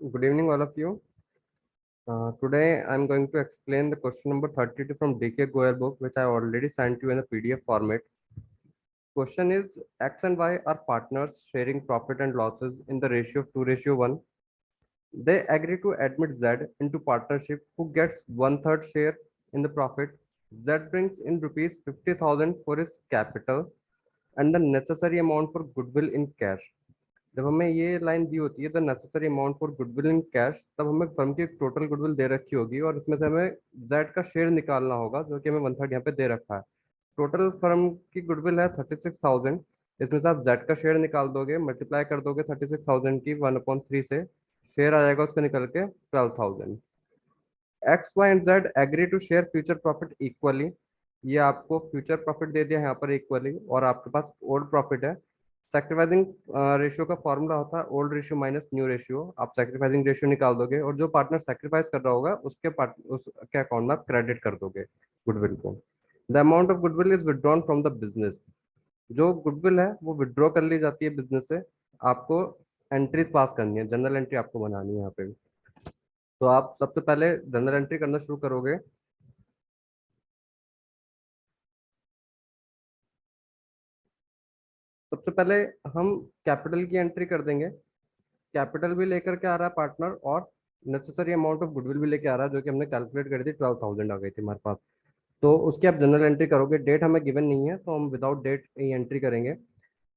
Good evening, all of you. Today, I'm going to explain the question number 32 from DK Goyal book, which I already sent you in a PDF format. Question is, X and Y are partners sharing profit and losses in the ratio of 2:1. They agree to admit Z into partnership, who gets one-third share in the profit. Z brings in rupees 50,000 for his capital and the necessary amount for goodwill in cash. जब हमें ये line दी होती है the necessary amount for goodwill in cash, तब हमें firm की total goodwill दे रखी होगी और इसमें से हमें जेड का शेयर निकालना होगा, जो कि हमें वन थर्ड यहाँ पे दे रखा है। टोटल फर्म की गुडविल है 36,000। इसमें से आप जेड का शेयर निकाल दोगे, मल्टीप्लाई कर दोगे 36,000 की 1/3 से, शेयर आ जाएगा उसका निकल के 12,000। X Y and Z agree to share future profit equally. ये आपको फ्यूचर प्रॉफिट दे दिया है यहाँ पर इक्वली, और आपके पास ओल्ड प्रॉफिट है। सैक्रिफाइसिंग रेशियो का फॉर्मूला होता है old ratio minus new ratio. आप सैक्रिफाइसिंग रेशियो निकाल दोगे और जो पार्टनर सैक्रिफाइस कर रहा होगा उसके अकाउंट में आप क्रेडिट कर दोगे गुडविल को। The amount of goodwill is withdrawn from the business. जो गुडविल है वो विड्रॉ कर ली जाती है बिजनेस से। आपको एंट्रीज पास करनी है, जनरल एंट्री आपको बनानी है यहाँ पे। तो आप सबसे पहले जनरल एंट्री करना शुरू करोगे। सबसे पहले हम कैपिटल की एंट्री कर देंगे। कैपिटल भी लेकर के आ रहा है पार्टनर, और नेसेसरी अमाउंट ऑफ गुडविल भी लेके आ रहा है, जो कि हमने कैलकुलेट करी थी 12,000 आ गई थी हमारे पास। तो उसकी आप जनरल एंट्री करोगे। डेट हमें गिवन नहीं है तो हम विदाउट डेट ये एंट्री करेंगे।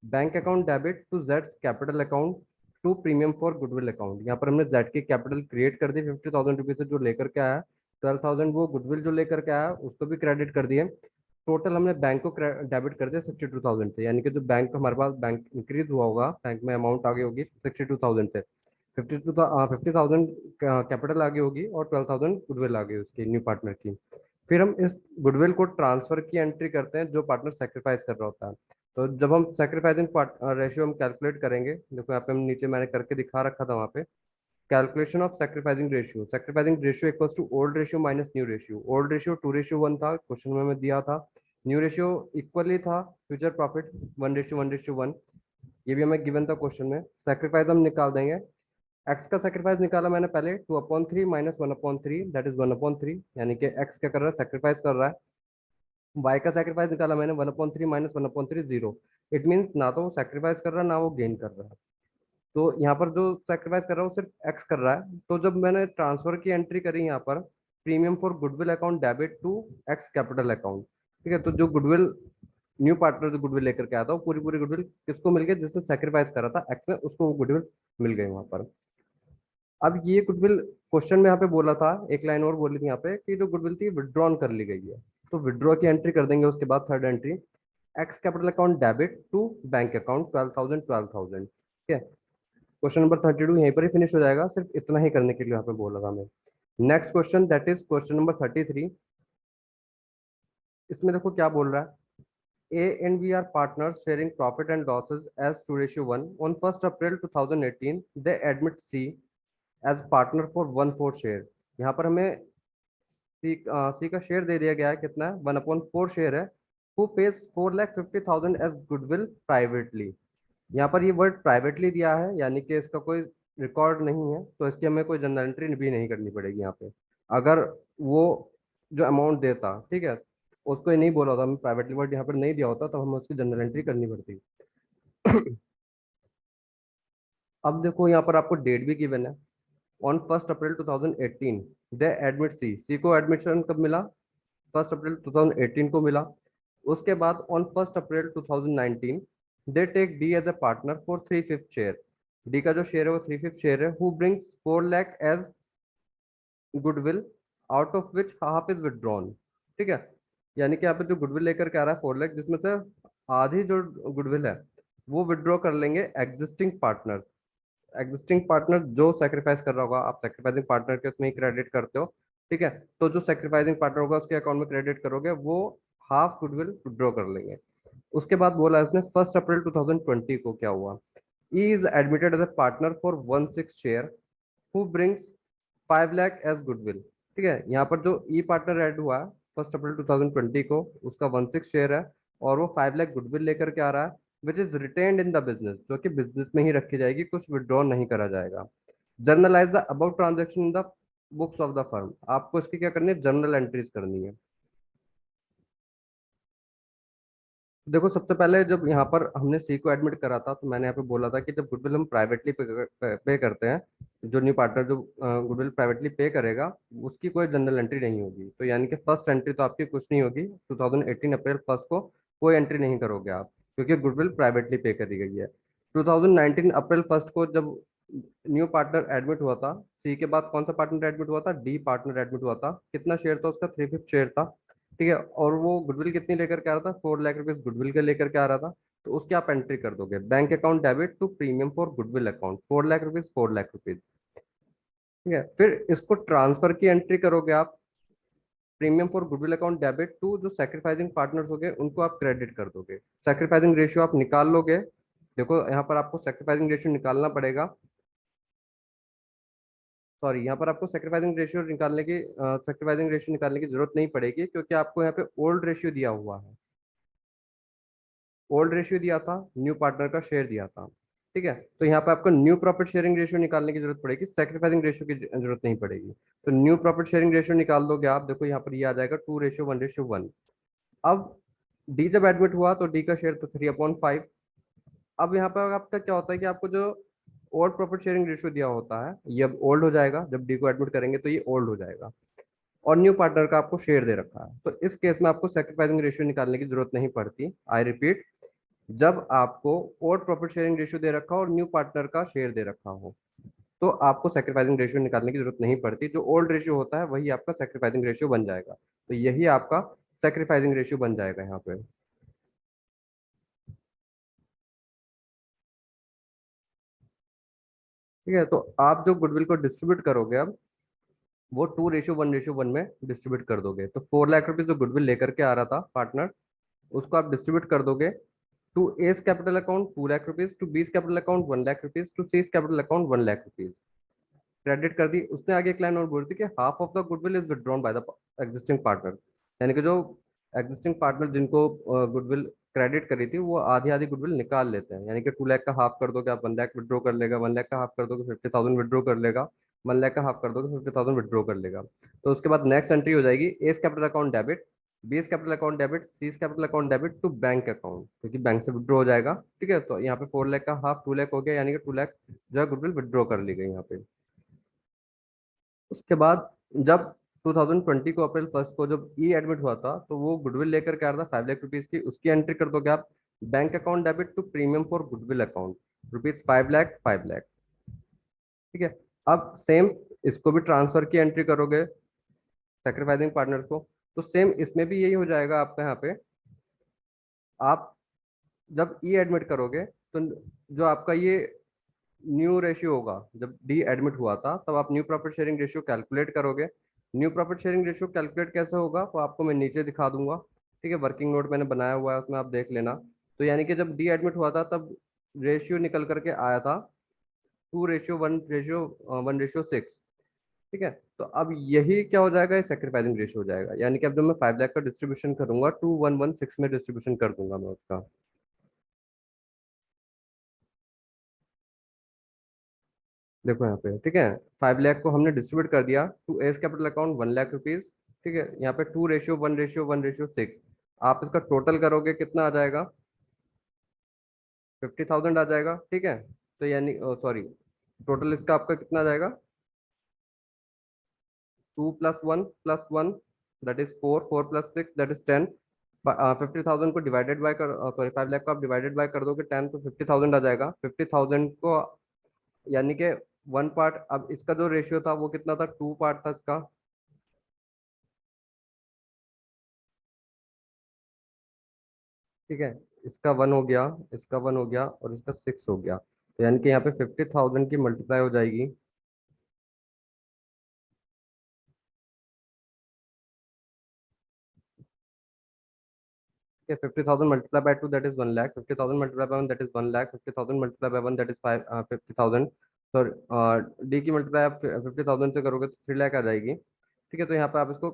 Bank account debit to Z capital account to premium for goodwill account. यहाँ पर हमने जेड की कैपिटल क्रिएट कर दी 50,000 रुपीज से, जो लेकर के आया 12,000, वो गुडविल जो लेकर के आया उसको भी क्रेडिट कर दिए। टोटल हमने बैंक को डेबिट कर दिया 62,000 से, यानी कि जो बैंक हमारे पास बैंक इंक्रीज हुआ होगा, बैंक में अमाउंट आगे होगी 62,000 से। 50,000 कैपिटल आगे होगी और 12,000 गुडविल आगे उसकी न्यू पार्टनर की। फिर हम इस गुडविल को ट्रांसफर की एंट्री करते हैं जो पार्टनर सेक्रीफाइस कर रहा होता है। तो जब हम सेक्रीफाइसिंग रेशियो हम कैलकुलेट करेंगे, देखो यहाँ पे हम नीचे मैंने करके दिखा रखा था वहाँ पे। Calculation of sacrificing ratio equals to old ratio minus new ratio. Old ratio 2:1 था, क्वेश्चन में हमें दिया था। न्यू रेशियो इक्वली था फ्यूचर प्रॉफिट 1:1:1। ये भी हमें गिवन था क्वेश्चन में। सेक्रीफाइस हम निकाल देंगे। एक्स का सेक्रीफाइस निकाला मैंने पहले 2/3 माइनस 1/3, दैट इज 1/3, यानी कि एक्स क्या कर रहा है, सेक्रीफाइस कर रहा है। वाई का सेक्रीफाइस निकाला मैंने 1/3 माइनस 1/3 जीरो। इट मीन्स ना तो वो सेक्रीफाइस कर रहा है ना वो गेन कर रहा है। तो यहाँ पर जो सेक्रीफाइस कर रहा है वो सिर्फ एक्स कर रहा है। तो जब मैंने ट्रांसफर की एंट्री करी यहाँ पर, premium for goodwill account debit to X capital account, ठीक है। तो जो गुडविल न्यू पार्टनर जो गुडविल लेकर के आया था, वो पूरी पूरी गुडविल किसको मिल गई, जिसने सेक्रीफाइस करा था एक्स ने, उसको वो गुडविल मिल गई वहां पर। अब ये गुडविल क्वेश्चन में यहाँ पे बोला था, एक लाइन और बोली थी यहाँ पे कि जो गुडविल थी विड्रॉन कर ली गई है। तो विड्रॉ की एंट्री कर देंगे। उसके बाद third entry, X capital account debit to bank account 12,000 ठीक है। क्वेश्चन नंबर 32 यहीं पर ही फिनिश हो जाएगा। सिर्फ इतना ही करने के लिए यहाँ पे बोला था हमें। Next question, that is question number 33। इसमें देखो क्या बोल रहा है। A and B are partners sharing profit and losses as 2:1. On 1st April 2018, they admit C as partner for 1/4 share. यहाँ पर हमें सी का शेयर दे दिया गया है, कितना है, 1/4 शेयर है। Who pays 4,50,000 as goodwill privately. यहाँ पर ये वर्ड प्राइवेटली दिया है, यानी कि इसका कोई रिकॉर्ड नहीं है, तो इसकी हमें कोई जनरल एंट्री भी नहीं करनी पड़ेगी यहाँ पे। अगर वो जो अमाउंट देता, ठीक है, उसको ये नहीं बोला होता, हमें प्राइवेटली वर्ड यहाँ पर नहीं दिया होता, तो हमें उसकी जनरल एंट्री करनी पड़ती। अब देखो यहाँ पर आपको डेट भी गिवन है, ऑन 1 अप्रैल 2018 दे एडमिट सी। सी को एडमिशन कब मिला, 1 अप्रैल 2018 को मिला। उसके बाद on 1 April 2019 they take D as a partner for 3/5 share. D का जो शेयर है वो 3/5 शेयर है। Who brings 4 lakh as goodwill, out of which half is withdrawn, ठीक है। यानी कि यहाँ पे जो गुडविल लेकर के आ रहा है 4 लाख, जिसमें से आधी जो गुडविल है वो विड्रॉ कर लेंगे एग्जिस्टिंग पार्टनर। एग्जिस्टिंग पार्टनर जो सेक्रीफाइस कर रहा होगा, आप सेक्रीफाइसिंग पार्टनर के उसमें ही क्रेडिट करते हो, ठीक है। तो जो सेक्रीफाइसिंग पार्टनर होगा उसके अकाउंट में क्रेडिट करोगे, वो हाफ गुडविल विड्रॉ कर लेंगे। उसके बाद बोला इसने 1 अप्रैल 2020 को क्या हुआ। E is admitted as a partner for 1/6 share who brings 5 lakh as goodwill, ठीक है। यहाँ पर जो ई पार्टनर ऐड हुआ 1 अप्रैल 2020 को, उसका 1/6 शेयर है और वो 5 लाख गुडविल लेकर के आ रहा है, which is retained in the business, जो कि बिजनेस में ही रखी जाएगी, कुछ विड्रॉ नहीं करा जाएगा। Generalized the about transaction in the books of the firm, आपको इसकी क्या करनी है, जर्नल एंट्रीज करनी है। देखो सबसे पहले जब यहाँ पर हमने सी को एडमिट करा था, तो मैंने यहाँ पे बोला था कि जब गुडविल हम प्राइवेटली पे करते हैं, जो न्यू पार्टनर जो गुडविल प्राइवेटली पे करेगा, उसकी कोई जनरल एंट्री नहीं होगी। तो यानी कि फर्स्ट एंट्री तो आपकी कुछ नहीं होगी, 2018 अप्रैल फर्स्ट को कोई एंट्री नहीं करोगे आप, क्योंकि गुडविल प्राइवेटली पे करी गई है। 2019 अप्रैल फर्स्ट को जब न्यू पार्टनर एडमिट हुआ था, सी के बाद कौन सा पार्टनर एडमिट हुआ था, डी पार्टनर एडमिट हुआ था। कितना शेयर था उसका, 3/5 शेयर था। ठीक है, और वो गुडविल कितनी लेकर के आ रहा था, 4 लाख रुपीज गुडविल के लेकर के आ रहा था। तो उसकी आप एंट्री कर दोगे, bank account debit to premium for goodwill account, 4 lakh rupees, 4 lakh rupees. ठीक है, फिर इसको ट्रांसफर की एंट्री करोगे आप, premium for goodwill account debit to जो सेक्रीफाइसिंग पार्टनर्स हो गए उनको आप क्रेडिट कर दोगे। सेक्रीफाइसिंग रेशियो आप निकाल लोगे। देखो यहाँ पर आपको सेक्रीफाइसिंग रेशियो निकालना पड़ेगा। सॉरी, यहाँ पर आपको सेक्रीफाइसिंग रेशियो निकालने की जरूरत नहीं पड़ेगी, क्योंकि आपको यहाँ पे ओल्ड रेशियो दिया हुआ है। ओल्ड रेशियो दिया था, न्यू पार्टनर का शेयर दिया था। ठीक है, तो यहाँ पे आपको न्यू प्रॉफिट शेयरिंग रेशियो निकालने की जरूरत पड़ेगी, सेक्रीफाइसिंग रेशियो की जरूरत नहीं पड़ेगी। तो न्यू प्रॉफिट शेयरिंग रेशियो निकाल दोगे आप, देखो यहाँ पर ये आ जाएगा 2:1:1। अब डी जब एडमिट हुआ तो डी का शेयर तो 3/5। अब यहाँ पर आपका क्या होता है कि आपको जो ओल्ड प्रॉफिट शेयरिंग रेशियो दिया होता है, ये अब ओल्ड हो जाएगा, जब डी को एडमिट करेंगे तो ये ओल्ड हो जाएगा। और न्यू पार्टनर का आपको शेयर दे रखा है, तो इस केस में आपको सेक्रीफाइसिंग रेशियो निकालने की जरूरत नहीं पड़ती। आई रिपीट, जब आपको ओल्ड प्रॉफिट शेयरिंग रेशियो दे रखा हो और न्यू पार्टनर का शेयर दे रखा हो, तो आपको सेक्रीफाइसिंग रेशियो निकालने की जरूरत नहीं पड़ती। जो ओल्ड रेशियो होता है वही आपका सेक्रीफाइसिंग रेशियो बन जाएगा। तो यही आपका सेक्रीफाइसिंग रेशियो बन जाएगा यहाँ पे। ठीक है, तो आप जो गुडविल को डिस्ट्रीब्यूट करोगे अब, वो 2:1:1 में डिस्ट्रीब्यूट कर दोगे। तो 4 लाख रुपीज जो गुडविल लेकर के आ रहा था पार्टनर, उसको आप डिस्ट्रीब्यूट कर दोगे। To A's capital account 2 lakh rupees, to B's capital account 1 lakh rupees, to C's capital account 1 lakh rupees. Credit कर दी। उसने आगे एक लाइन और बोल दी कि half of the goodwill is withdrawn by the existing partner, यानी कि जो एग्जिस्टिंग पार्टनर जिनको गुडविल क्रेडिट करी थी, वो आधी आधी गुडविल निकाल लेते हैं। यानी कि 2 लाख का हाफ कर दोगे आप, 1 लाख विड्रॉ कर लेगा, 1 लाख का हाफ कर दोगे 50,000 विड्रॉ कर लेगा, 1 लाख का हाफ कर दोगे 50,000 विड्रॉ कर लेगा। तो उसके बाद नेक्स्ट एंट्री हो जाएगी, A's capital account debit, B's capital account debit, C's capital account debit to bank account, क्योंकि बैंक से विड्रॉ हो जाएगा। ठीक है, तो यहाँ पे 4 लाख का हाफ 2 लाख हो गया, यानी कि 2 लाख जो है गुडविल विड्रॉ कर ली गई यहाँ पे। उसके बाद जब 2020 को अप्रैल फर्स्ट को जब ई एडमिट हुआ था, तो वो गुडविल लेकर के आ रहा था 5 लाख रुपीज की, उसकी एंट्री कर दोगे आप, bank account debit to premium for goodwill account, rupees 5 lakh, 5 lakh. ठीक है, अब सेम इसको भी ट्रांसफर की एंट्री करोगे सेक्रीफाइसिंग पार्टनर को, तो सेम इसमें भी यही हो जाएगा आपका। यहाँ पे आप जब ई एडमिट करोगे, तो जो आपका ये न्यू रेशियो होगा, जब डी एडमिट हुआ था तब आप new profit sharing ratio calculate करोगे। New profit sharing ratio calculate कैसे होगा, वो आपको मैं नीचे दिखा दूंगा। ठीक है, वर्किंग नोट मैंने बनाया हुआ है, उसमें आप देख लेना। तो यानी कि जब डी एडमिट हुआ था तब रेशियो निकल करके आया था 2:1:6। ठीक है, तो अब यही क्या हो जाएगा, ये सेक्रीफाइसिंग रेशियो हो जाएगा। यानी कि अब जब मैं 5 लाख का डिस्ट्रीब्यूशन करूंगा, 2:1:6 में डिस्ट्रीब्यूशन कर दूंगा मैं उसका। देखो यहाँ पे, ठीक है, 5 लाख को हमने डिस्ट्रीब्यूट कर दिया to A's capital account 1 lakh rupees. ठीक है, यहाँ पे 2:1:1:6। आप इसका टोटल करोगे कितना आ जाएगा, 50,000 आ जाएगा। ठीक है, तो यानी सॉरी, टोटल इसका आपका कितना आ जाएगा, 2+1+1 दैट इज 4, 4+6 दैट इज 10। 50,000 को डिवाइडेड बाय कर, सॉरी 5 लाख को आप डिवाइडेड बाय कर दोगे 10, तो 50,000 आ जाएगा। 50,000 को यानी कि वन पार्ट, अब इसका जो रेशियो था वो कितना था, 2 पार्ट था इसका। ठीक है, इसका 1 हो गया, इसका 1 हो गया और इसका 6 हो गया। तो यानी कि यहाँ पे 50,000 की मल्टीप्लाई हो जाएगी। ठीक है, 50,000 multiply by 2 that is 1 lakh, 50,000 multiply by 1 that is 1 lakh, 50,000 multiply by 1 that is 50,000। Sorry, D की मल्टीप्लाई आप 50,000 से करोगे तो 3 लाख आ जाएगी। ठीक है, तो यहाँ पे आप इसको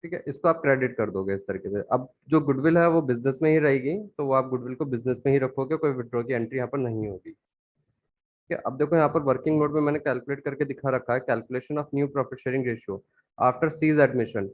ठीक है, इसको आप क्रेडिट कर दोगे इस तरीके से। अब जो गुडविल है वो बिजनेस में ही रहेगी, तो वो आप गुडविल को बिजनेस में ही रखोगे, कोई विड्रॉ की एंट्री यहाँ पर नहीं होगी। ठीक है, अब देखो यहाँ पर वर्किंग नोट में मैंने कैलकुलेट करके दिखा रखा है, calculation of new profit sharing ratio after C's admission.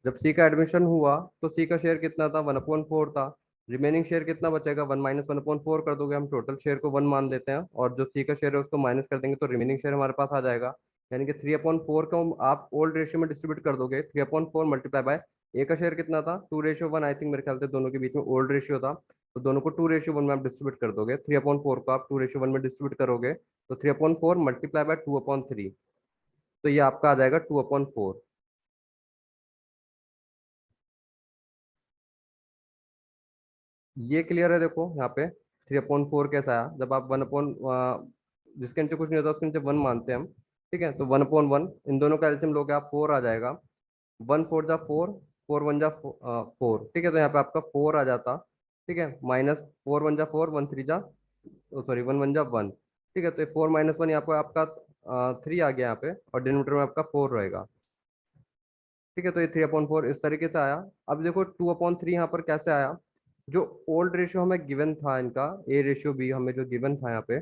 जब सी का एडमिशन हुआ तो सी का शेयर कितना था, 1/4 था। रिमेनिंग शेयर कितना बचेगा, 1 - 1/4 कर दोगे, हम टोटल शेयर को 1 मान लेते हैं, और जो सी का शेयर है उसको माइनस कर देंगे, तो रिमेनिंग शेयर हमारे पास आ जाएगा। यानी कि 3/4 को आप ओल्ड रेशियो में डिस्ट्रीब्यूट कर दोगे, 3/4 मल्टीप्लाई बाय ए का शेयर कितना था, 2:1, आई थिंक, मेरे ख्याल से दोनों के बीच में ओल्ड रेशियो था, तो दोनों को 2:1 में आप डिस्ट्रीब्यूट कर दोगे। 3/4 को आप 2:1 में डिस्ट्रीब्यूट करोगे, तो 3/4 मल्टीप्लाई बाय 2/3, तो ये आपका आ जाएगा 2/4। ये क्लियर है? देखो यहाँ पे 3/4 कैसा आया, जब आप 1 जिसके नीचे कुछ नहीं होता उसके नीचे 1 मानते हैं हम। ठीक है, तो 1/1, इन दोनों का एलसीएम लोगे आप 4 आ जाएगा। 1/4 जा 4, 4/1 जा 4। ठीक है, तो यहाँ पे आपका 4 आ जाता। ठीक है, माइनस 4/1 जा 4, 1/3 जा, सॉरी 1/1 जा 1। ठीक है, तो 4 - 1 यहाँ पे आपका 3 आ गया यहाँ पे, और डिनोमिनेटर में आपका 4 रहेगा। ठीक है, तो ये 3/4 इस तरीके से आया। अब देखो 2/3 यहाँ पर कैसे आया, जो ओल्ड रेशियो हमें गिवन था इनका, ए रेशियो बी हमें जो गिवन था यहाँ पे,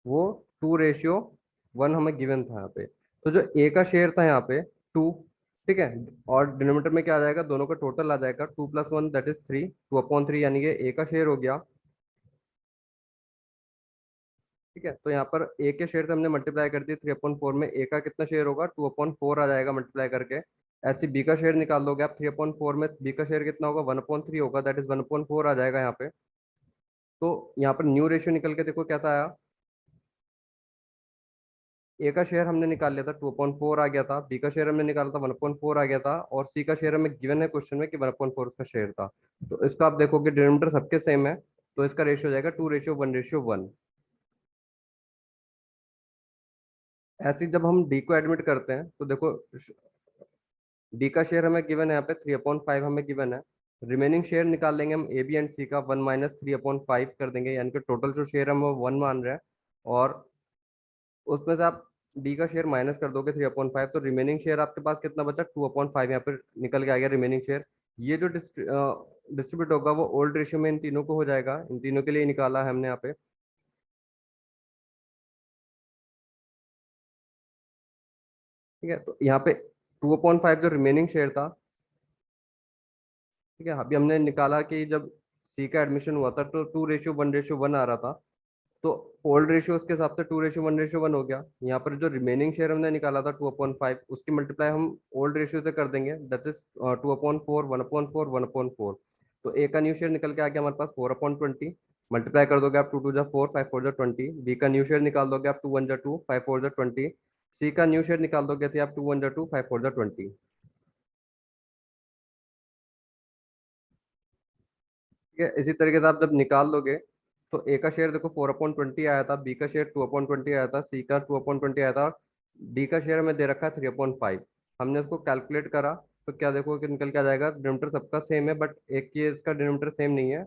वो 2:1 हमें गिवन था यहाँ पे। तो जो ए का शेयर था यहाँ पे 2, ठीक है, और डिनोमिनेटर में क्या आ जाएगा, दोनों का टोटल आ जाएगा 2 + 1 दैट इज 3, 2/3, यानी कि ए का शेयर हो गया। ठीक है, तो यहाँ पर ए के शेयर से हमने मल्टीप्लाई कर दिया 3/4 में, ए का कितना शेयर होगा, 2/4 आ जाएगा मल्टीप्लाई करके। ऐसे बी का शेयर निकाल लोगे आप 3/4 में, बी का शेयर कितना होगा, 1/3 होगा, दैट इज 1/4 आ जाएगा यहाँ पे। तो यहाँ पर न्यू रेशियो निकल के देखो कैसा आया, ए का शेयर हमने निकाल लिया था 2/4 आ गया था, बी का शेयर हमने निकाला था 1/4 आ गया था, और सी का शेयर हमें गिवन है क्वेश्चन में कि 1/4 उसका शेयर था। तो इसका आप देखोगे डिनोमिनेटर सबके सेम है, तो इसका रेशियो हो जाएगा 2:1:1। ऐसे ही जब हम डी को एडमिट करते हैं तो देखो, डी का शेयर हमें गिवन है यहाँ पे 3/5 हमें गिवन है। रिमेनिंग शेयर निकाल लेंगे हम ए बी एंड सी का, 1 - 3/5 कर देंगे, यानी कि टोटल जो शेयर हम वो 1 मान रहे हैं, और उसमें से आप डी का शेयर माइनस कर दोगे 3/5, तो रिमेनिंग शेयर आपके पास कितना बचा, 2/5 यहाँ पर निकल के आ गया रिमेनिंग शेयर। ये जो डिस्ट्रीब्यूट होगा वो ओल्ड रेशियो में इन तीनों को हो जाएगा, इन तीनों के लिए निकाला है हमने यहाँ पे। ठीक है, तो यहाँ पे 2/5 जो रिमेनिंग शेयर था, ठीक है, अभी हमने निकाला कि जब सी का एडमिशन हुआ था तो 2:1:1 आ रहा था, तो ओल्ड रेशियो उसके हिसाब से 2:1:1 हो गया। यहाँ पर जो रिमेनिंग शेयर हमने निकाला था 2/5, उसकी मल्टीप्लाई हम ओल्ड रेशियो से कर देंगे, दैट इज 2/4, 1/4, 1/4। तो ए का न्यू शेयर निकल के आ गया हमारे पास 4/20, मल्टीप्लाई कर दोगे आप, 2 × 2 = 4, 5 × 4 = 20। बी का न्यू शेयर निकाल दोगे आप, 2 × 1 = 2, 5 × 4 = 20। सी का न्यू शेयर निकाल दोगे थे आप, 2 × 1 = 2, 5 × 4 = 20। ठीक है, इसी तरीके से आप जब निकाल लोगे, तो ए का शेयर देखो 4/20 आया था, बी का शेयर 2/20 आया था, सी का 2/20 आया था, डी का शेयर हमें दे रखा है 3/5। हमने उसको कैलकुलेट करा, तो क्या देखो कि निकल के आ जाएगा, डिनोमिनेटर सबका सेम है, बट एक की इसका डिनोमिनेटर सेम नहीं है,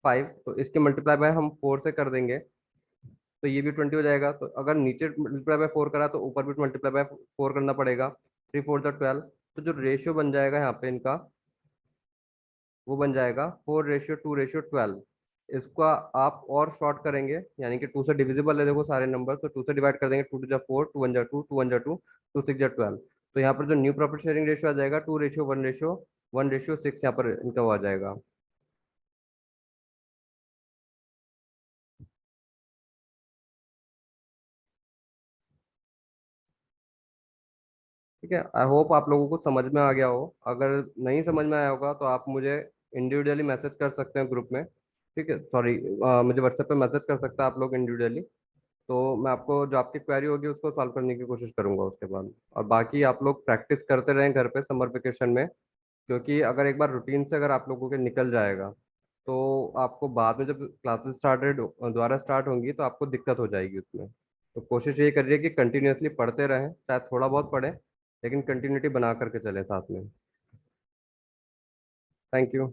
5, तो इसके मल्टीप्लाई बाय हम 4 से कर देंगे, तो ये भी 20 हो जाएगा। तो अगर नीचे मल्टीप्लाई बाय 4 करा तो ऊपर भी मल्टीप्लाई बाय 4 करना पड़ेगा, 3 × 4 = 12। तो जो रेशियो बन जाएगा यहाँ पे इनका, वो बन जाएगा 4:2:12। इसका आप और शॉर्ट करेंगे, यानी कि 2 से डिविजिबल है देखो सारे नंबर, तो 2 से डिवाइड कर देंगे, 2 × 2 = 4, 2 × 1 = 2, 2 × 1 = 2, 2 × 6 = 12। तो यहाँ पर जो न्यू प्रॉफिट शेयरिंग रेशियो आ जाएगा 2:1:1:6, यहाँ पर इनका वो आ जाएगा। ठीक है, आई होप आप लोगों को समझ में आ गया हो। अगर नहीं समझ में आया होगा तो आप मुझे इंडिविजुअली मैसेज कर सकते हैं ग्रुप में। ठीक है, सॉरी, मुझे व्हाट्सएप पे मैसेज कर सकते हैं आप लोग इंडिविजुअली। तो मैं आपको जो आपकी क्वेरी होगी उसको सॉल्व करने की कोशिश करूंगा उसके बाद। और बाकी आप लोग प्रैक्टिस करते रहें घर पे समर वेकेशन में, क्योंकि अगर एक बार रूटीन से अगर आप लोगों के निकल जाएगा, तो आपको बाद में जब क्लासेस दोबारा स्टार्ट होंगी तो आपको दिक्कत हो जाएगी उसमें। तो कोशिश ये करिए कि कंटिन्यूअसली पढ़ते रहें, चाहे थोड़ा बहुत पढ़ें, लेकिन कंटिन्यूटी बना करके चलें साथ में। Thank you.